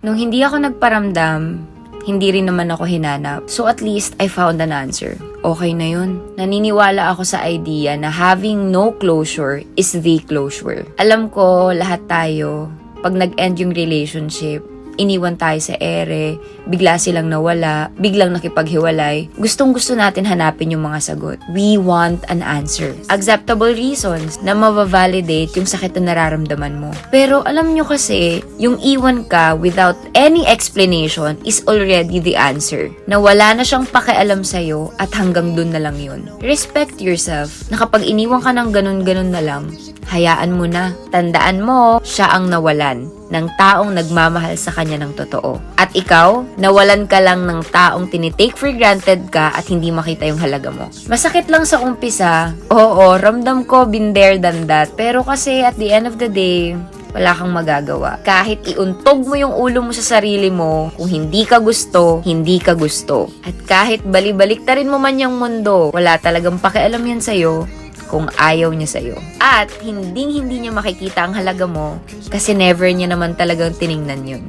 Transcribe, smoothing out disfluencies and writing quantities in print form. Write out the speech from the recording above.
Nung hindi ako nagparamdam, hindi rin naman ako hinanap. So at least, I found an answer. Okay na yun. Naniniwala ako sa idea na having no closure is the closure. Alam ko, lahat tayo, pag nag-end yung relationship, iniwan tayo sa ere, bigla silang nawala, biglang nakipaghiwalay, gustong-gusto natin hanapin yung mga sagot. We want an answer. Acceptable reasons na mabavalidate yung sakit na nararamdaman mo. Pero alam nyo kasi, yung iwan ka without any explanation is already the answer. Na wala na siyang pakialam sa'yo at hanggang dun na lang yun. Respect yourself na kapag iniwan ka ng ganun-ganun na lang, hayaan mo na. Tandaan mo, siya ang nawalan ng taong nagmamahal sa kanya ng totoo. At ikaw, nawalan ka lang ng taong tinitake for granted ka at hindi makita yung halaga mo. Masakit lang sa umpisa. Oo, ramdam ko, been there than that. Pero kasi at the end of the day, wala kang magagawa. Kahit iuntog mo yung ulo mo sa sarili mo, kung hindi ka gusto, hindi ka gusto. At kahit bali-baliktarin mo man yung mundo, wala talagang pakialam yan sa'yo kung ayaw niya sa'yo. At hindi niya makikita ang halaga mo kasi never niya naman talagang tiningnan yun.